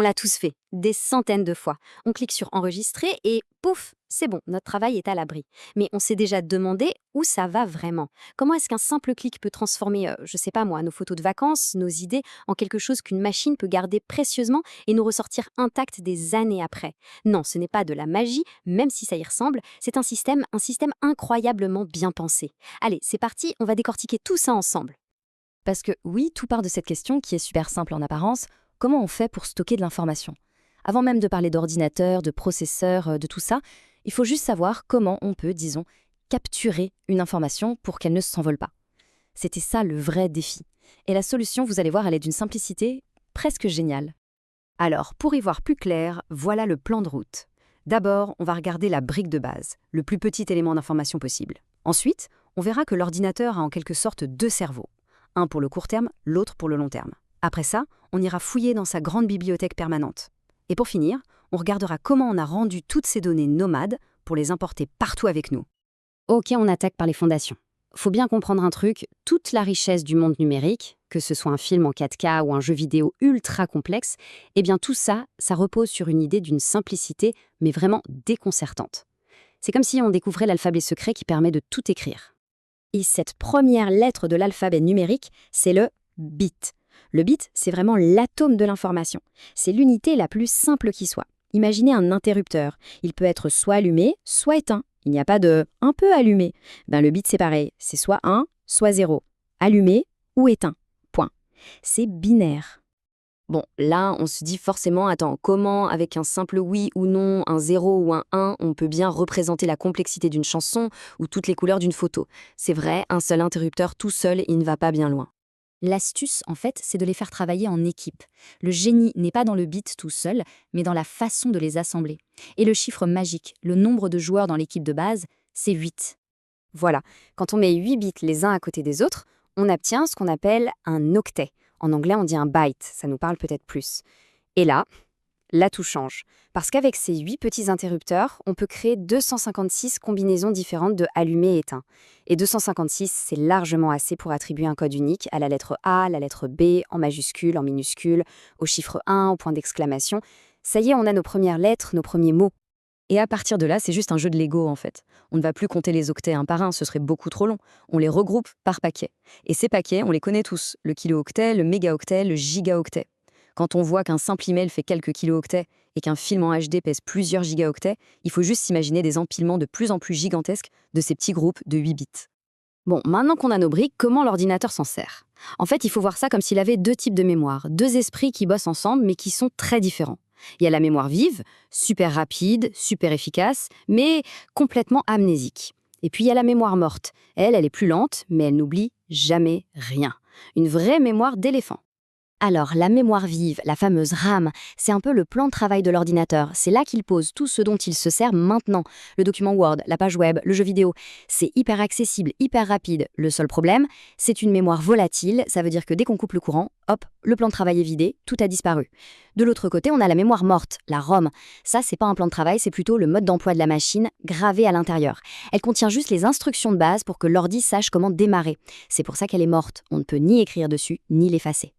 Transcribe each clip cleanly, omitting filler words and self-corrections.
l'a tous fait, des centaines de fois. On clique sur enregistrer et pouf, c'est bon, notre travail est à l'abri. Mais on s'est déjà demandé où ça va vraiment. Comment est-ce qu'un simple clic peut transformer, je sais pas moi, nos photos de vacances, nos idées, en quelque chose qu'une machine peut garder précieusement et nous ressortir intacts des années après? Non, ce n'est pas de la magie, même si ça y ressemble, c'est un système incroyablement bien pensé. Allez, c'est parti, on va décortiquer tout ça ensemble. Parce que oui, tout part de cette question qui est super simple en apparence, comment on fait pour stocker de l'information? Avant même de parler d'ordinateur, de processeur, de tout ça, il faut juste savoir comment on peut, disons, capturer une information pour qu'elle ne s'envole pas. C'était ça le vrai défi. Et la solution, vous allez voir, elle est d'une simplicité presque géniale. Alors, pour y voir plus clair, voilà le plan de route. D'abord, on va regarder la brique de base, le plus petit élément d'information possible. Ensuite, on verra que l'ordinateur a en quelque sorte deux cerveaux. Un pour le court terme, l'autre pour le long terme. Après ça, on ira fouiller dans sa grande bibliothèque permanente. Et pour finir, on regardera comment on a rendu toutes ces données nomades pour les importer partout avec nous. Ok, on attaque par les fondations. Faut bien comprendre un truc, toute la richesse du monde numérique, que ce soit un film en 4K ou un jeu vidéo ultra complexe, eh bien tout ça, ça repose sur une idée d'une simplicité, mais vraiment déconcertante. C'est comme si on découvrait l'alphabet secret qui permet de tout écrire. Et cette première lettre de l'alphabet numérique, c'est le bit. Le bit, c'est vraiment l'atome de l'information. C'est l'unité la plus simple qui soit. Imaginez un interrupteur. Il peut être soit allumé, soit éteint. Il n'y a pas de « un peu allumé ». Le bit, c'est pareil. C'est soit 1, soit 0. Allumé ou éteint. Point. C'est binaire. Bon, là, on se dit forcément, attends, comment, avec un simple oui ou non, un 0 ou un 1, on peut bien représenter la complexité d'une chanson ou toutes les couleurs d'une photo? C'est vrai, un seul interrupteur tout seul, il ne va pas bien loin. L'astuce, en fait, c'est de les faire travailler en équipe. Le génie n'est pas dans le bit tout seul, mais dans la façon de les assembler. Et le chiffre magique, le nombre de joueurs dans l'équipe de base, c'est 8. Voilà, quand on met 8 bits les uns à côté des autres, on obtient ce qu'on appelle un octet. En anglais, on dit un byte, ça nous parle peut-être plus. Et là tout change. Parce qu'avec ces 8 petits interrupteurs, on peut créer 256 combinaisons différentes de allumé et éteint. Et 256, c'est largement assez pour attribuer un code unique à la lettre A, la lettre B, en majuscule, en minuscule, au chiffre 1, au point d'exclamation. Ça y est, on a nos premières lettres, nos premiers mots. Et à partir de là, c'est juste un jeu de Lego, en fait. On ne va plus compter les octets un par un, ce serait beaucoup trop long. On les regroupe par paquet. Et ces paquets, on les connaît tous. Le kilo-octet, le mégaoctet, le gigaoctet. Quand on voit qu'un simple email fait quelques kilo-octets et qu'un film en HD pèse plusieurs gigaoctets, il faut juste s'imaginer des empilements de plus en plus gigantesques de ces petits groupes de 8 bits. Bon, maintenant qu'on a nos briques, comment l'ordinateur s'en sert? En fait, il faut voir ça comme s'il avait deux types de mémoire, deux esprits qui bossent ensemble mais qui sont très différents. Il y a la mémoire vive, super rapide, super efficace, mais complètement amnésique. Et puis il y a la mémoire morte. Elle est plus lente, mais elle n'oublie jamais rien. Une vraie mémoire d'éléphant. Alors, la mémoire vive, la fameuse RAM, c'est un peu le plan de travail de l'ordinateur. C'est là qu'il pose tout ce dont il se sert maintenant. Le document Word, la page web, le jeu vidéo. C'est hyper accessible, hyper rapide. Le seul problème, c'est une mémoire volatile. Ça veut dire que dès qu'on coupe le courant, hop, le plan de travail est vidé, tout a disparu. De l'autre côté, on a la mémoire morte, la ROM. Ça, c'est pas un plan de travail, c'est plutôt le mode d'emploi de la machine gravé à l'intérieur. Elle contient juste les instructions de base pour que l'ordi sache comment démarrer. C'est pour ça qu'elle est morte. On ne peut ni écrire dessus, ni l'effacer.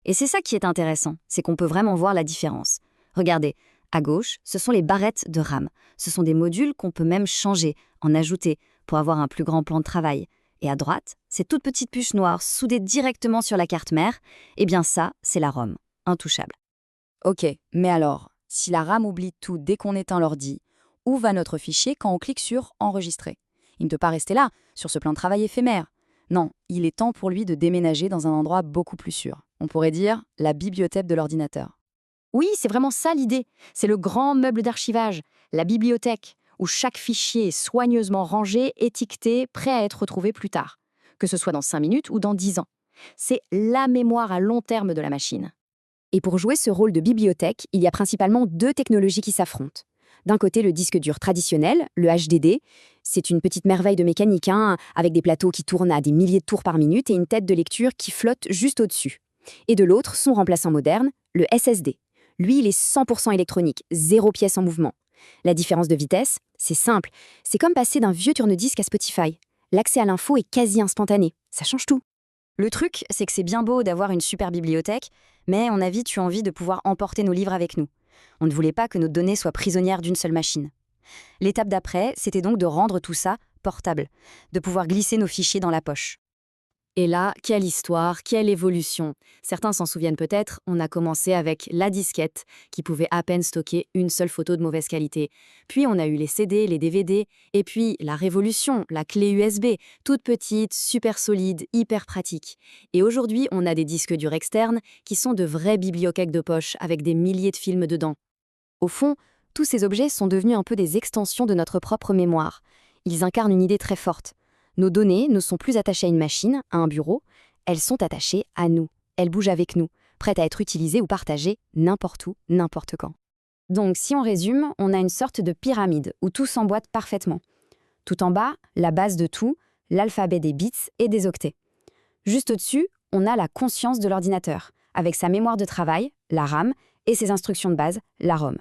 Et c'est ça qui est intéressant, c'est qu'on peut vraiment voir la différence. Regardez, à gauche, ce sont les barrettes de RAM. Ce sont des modules qu'on peut même changer, en ajouter, pour avoir un plus grand plan de travail. Et à droite, ces toutes petites puces noires soudées directement sur la carte mère, eh bien ça, c'est la ROM, intouchable. Ok, mais alors, si la RAM oublie tout dès qu'on éteint l'ordi, où va notre fichier quand on clique sur « Enregistrer » ? Il ne peut pas rester là, sur ce plan de travail éphémère. Non, il est temps pour lui de déménager dans un endroit beaucoup plus sûr. On pourrait dire la bibliothèque de l'ordinateur. Oui, c'est vraiment ça l'idée. C'est le grand meuble d'archivage, la bibliothèque, où chaque fichier est soigneusement rangé, étiqueté, prêt à être retrouvé plus tard, que ce soit dans 5 minutes ou dans 10 ans. C'est la mémoire à long terme de la machine. Et pour jouer ce rôle de bibliothèque, il y a principalement deux technologies qui s'affrontent. D'un côté, le disque dur traditionnel, le HDD. C'est une petite merveille de mécanique, avec des plateaux qui tournent à des milliers de tours par minute et une tête de lecture qui flotte juste au-dessus. Et de l'autre, son remplaçant moderne, le SSD. Lui, il est 100% électronique, 0 pièce en mouvement. La différence de vitesse, c'est simple. C'est comme passer d'un vieux tourne-disque à Spotify. L'accès à l'info est quasi instantané. Ça change tout. Le truc, c'est que c'est bien beau d'avoir une super bibliothèque, mais on a vite eu envie de pouvoir emporter nos livres avec nous. On ne voulait pas que nos données soient prisonnières d'une seule machine. L'étape d'après, c'était donc de rendre tout ça portable, de pouvoir glisser nos fichiers dans la poche. Et là, quelle histoire, quelle évolution. Certains s'en souviennent peut-être, on a commencé avec la disquette, qui pouvait à peine stocker une seule photo de mauvaise qualité. Puis on a eu les CD, les DVD, et puis la révolution, la clé USB, toute petite, super solide, hyper pratique. Et aujourd'hui, on a des disques durs externes qui sont de vraies bibliothèques de poche avec des milliers de films dedans. Au fond, tous ces objets sont devenus un peu des extensions de notre propre mémoire. Ils incarnent une idée très forte. Nos données ne sont plus attachées à une machine, à un bureau, elles sont attachées à nous. Elles bougent avec nous, prêtes à être utilisées ou partagées n'importe où, n'importe quand. Donc, si on résume, on a une sorte de pyramide où tout s'emboîte parfaitement. Tout en bas, la base de tout, l'alphabet des bits et des octets. Juste au-dessus, on a la conscience de l'ordinateur, avec sa mémoire de travail, la RAM, et ses instructions de base, la ROM.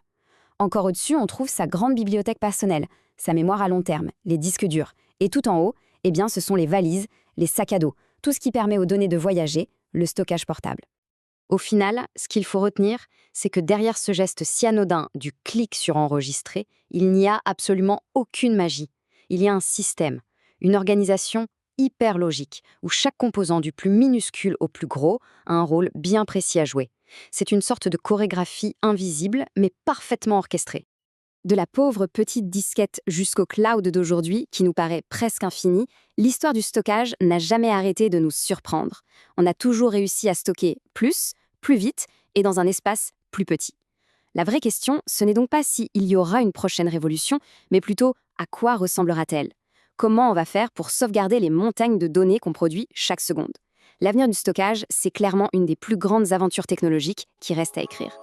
Encore au-dessus, on trouve sa grande bibliothèque personnelle, sa mémoire à long terme, les disques durs. Et tout en haut, eh bien, ce sont les valises, les sacs à dos, tout ce qui permet aux données de voyager, le stockage portable. Au final, ce qu'il faut retenir, c'est que derrière ce geste si anodin du clic sur enregistrer, il n'y a absolument aucune magie. Il y a un système, une organisation hyper logique, où chaque composant du plus minuscule au plus gros a un rôle bien précis à jouer. C'est une sorte de chorégraphie invisible, mais parfaitement orchestrée. De la pauvre petite disquette jusqu'au cloud d'aujourd'hui, qui nous paraît presque infini, l'histoire du stockage n'a jamais arrêté de nous surprendre. On a toujours réussi à stocker plus vite et dans un espace plus petit. La vraie question, ce n'est donc pas s'il y aura une prochaine révolution, mais plutôt à quoi ressemblera-t-elle ? Comment on va faire pour sauvegarder les montagnes de données qu'on produit chaque seconde ? L'avenir du stockage, c'est clairement une des plus grandes aventures technologiques qui reste à écrire.